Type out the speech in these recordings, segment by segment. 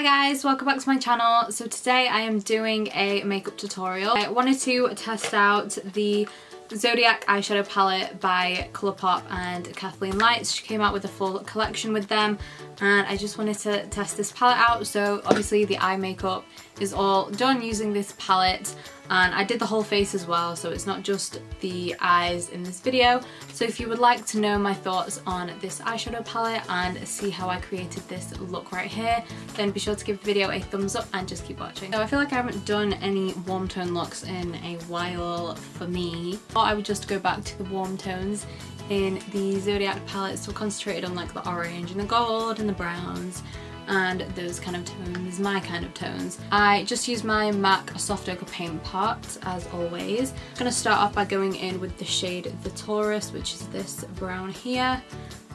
Hi guys, welcome back to my channel. So today I am doing a makeup tutorial. I wanted to test out the Zodiac Eyeshadow palette by Colourpop and Kathleen. She came out with a full collection with them and I just wanted to test this palette out. So obviously the eye makeup is all done using this palette and I did the whole face as well, so it's not just the eyes in this video. So if you would like to know my thoughts on this eyeshadow palette and see how I created this look right here, then be sure to give the video a thumbs up and just keep watching. So I feel like I haven't done any warm tone looks in a while for me. I would just go back to the warm tones in the Zodiac palette, so concentrated on like the orange and the gold and the browns and those kind of tones, my kind of tones. I just used my MAC Soft Ochre Paint Pot as always. I'm going to start off by going in with the shade The Taurus, which is this brown here,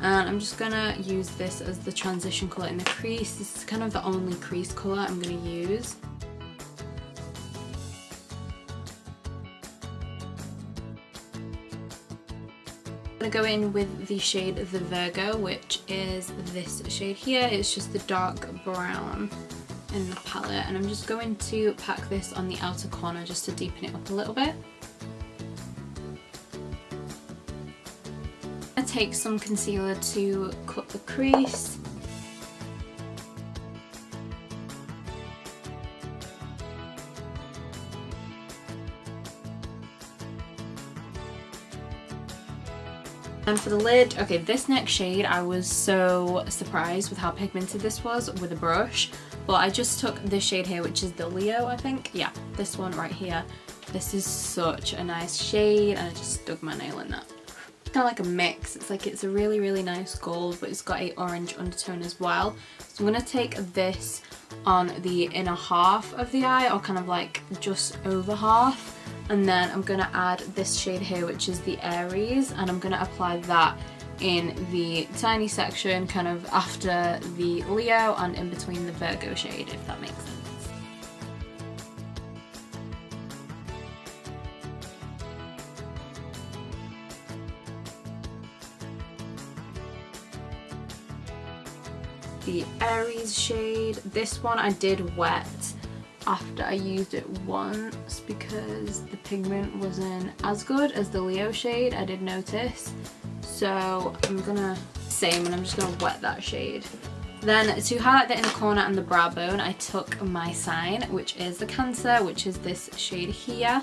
and I'm just going to use this as the transition colour in the crease. This is kind of the only crease colour I'm going to use. I'm going to go in with the shade The Virgo, which is this shade here. It's just the dark brown in the palette, and I'm just going to pack this on the outer corner just to deepen it up a little bit. I'm going to take some concealer to cut the crease. And for the lid, okay, this next shade, I was so surprised with how pigmented this was with a brush, but I just took this shade here, which is the Leo, I think. Yeah, this one right here. This is such a nice shade, and I just dug my nail in that. It's kind of like a mix. It's like it's a really, really nice gold, but it's got a orange undertone as well. So I'm going to take this on the inner half of the eye, or kind of like just over half. And then I'm going to add this shade here, which is the Enquiries, and I'm going to apply that in the tiny section kind of after the Leo and in between the Virgo shade, if that makes sense. The Enquiries shade, this one I did wet after I used it once because the pigment wasn't as good as the Leo shade, I did notice. So I'm gonna, and I'm just gonna wet that shade. Then to highlight the inner corner and the brow bone, I took my sign, which is the Cancer, which is this shade here.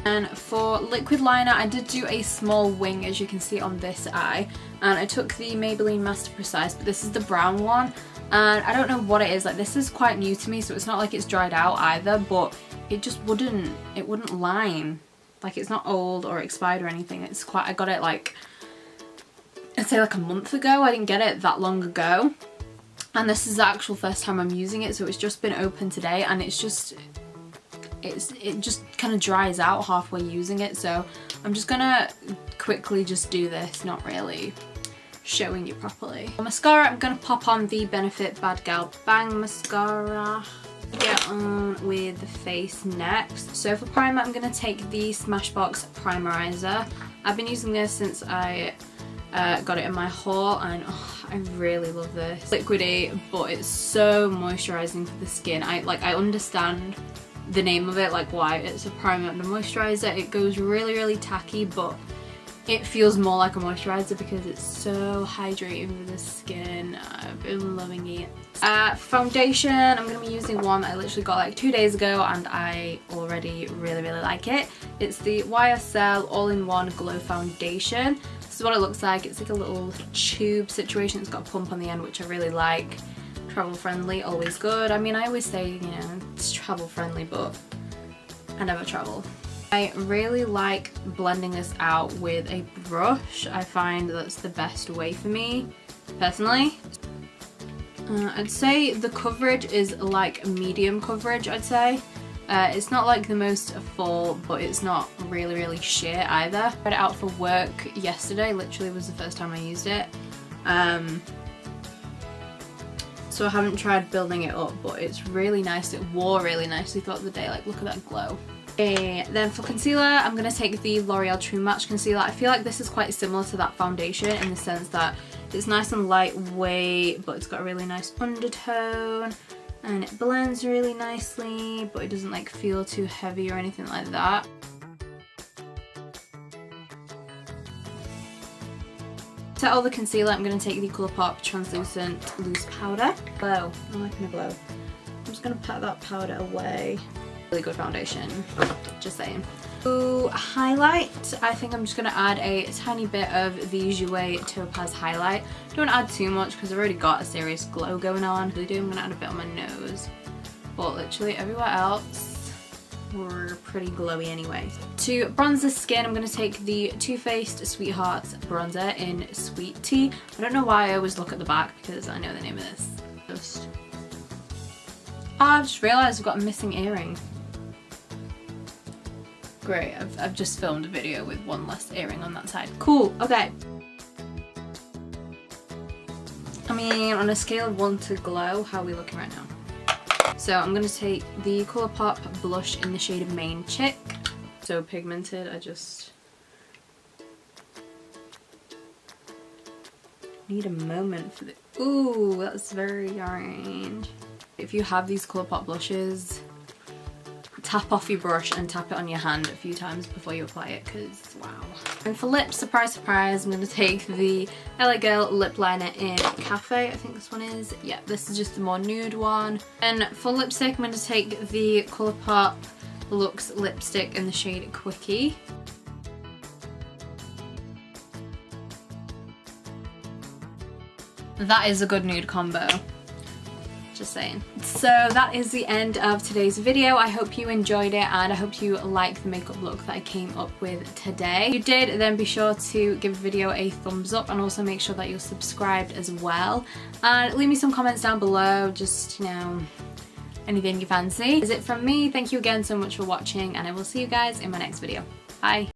And for liquid liner, I did do a small wing, as you can see on this eye, and I took the Maybelline Master Precise, but this is the brown one, and I don't know what it is. Like, this is quite new to me, so it's not like it's dried out either, but it just wouldn't line. Like, it's not old or expired or anything. It's quite, I got it like, I'd say like a month ago. I didn't get it that long ago, and this is the actual first time I'm using it, so it's just been open today, and it just kind of dries out halfway using it, so I'm just gonna quickly just do this, not really showing you properly. For mascara, I'm gonna pop on the Benefit Bad Gal Bang mascara. Get on with the face next. So for primer, I'm gonna take the Smashbox primerizer. I've been using this since I got it in my haul, and oh, I really love this. Liquidy, but it's so moisturizing for the skin. I understand the name of it, like why it's a primer and a moisturizer. It goes really, really tacky, but it feels more like a moisturizer because it's so hydrating for the skin. I've been loving it. Foundation, I'm going to be using one that I literally got like 2 days ago and I already really, really like it. It's the YSL All-in-One Glow Foundation. This is what it looks like. It's like a little tube situation. It's got a pump on the end, which I really like. Travel friendly, always good. I mean, I always say, you know, it's travel friendly, but I never travel. I really like blending this out with a brush. I find that's the best way for me, personally. I'd say the coverage is like medium coverage, I'd say. It's not like the most full, but it's not really, really sheer either. I tried it out for work yesterday, literally was the first time I used it. so I haven't tried building it up, but it's really nice. It wore really nicely throughout the day. Like, look at that glow. Then for concealer, I'm going to take the L'Oreal True Match Concealer. I feel like this is quite similar to that foundation in the sense that it's nice and lightweight, but it's got a really nice undertone and it blends really nicely, but it doesn't like feel too heavy or anything like that. To set all the concealer, I'm going to take the Colourpop Translucent Loose Powder. Glow. I'm liking the glow. I'm just going to pat that powder away. Really good foundation, just saying. Ooh, highlight. I think I'm just going to add a tiny bit of the Jouer Topaz highlight. Don't add too much because I've already got a serious glow going on. I'm going to add a bit on my nose, but literally everywhere else we're pretty glowy anyway. To bronze the skin, I'm going to take the Too Faced Sweethearts bronzer in Sweet Tea. I don't know why I always look at the back because I know the name of this. I just realised I've got a missing earring. Great, I've just filmed a video with one less earring on that side. Cool, okay. I mean, on a scale of 1 to glow, how are we looking right now? So I'm going to take the Colourpop blush in the shade of Main Chick. So pigmented, I just need a moment for the... Ooh, that's very orange. If you have these Colourpop blushes, tap off your brush and tap it on your hand a few times before you apply it, because wow. And for lips, surprise surprise, I'm going to take the LA Girl lip liner in Cafe, I think this one is. Yeah, this is just the more nude one. And for lipstick, I'm going to take the Colourpop Luxe lipstick in the shade Quickie. That is a good nude combo. Just saying. So that is the end of today's video. I hope you enjoyed it and I hope you like the makeup look that I came up with today. If you did, then be sure to give the video a thumbs up and also make sure that you're subscribed as well. And leave me some comments down below, just, you know, anything you fancy. That's it from me. Thank you again so much for watching and I will see you guys in my next video. Bye!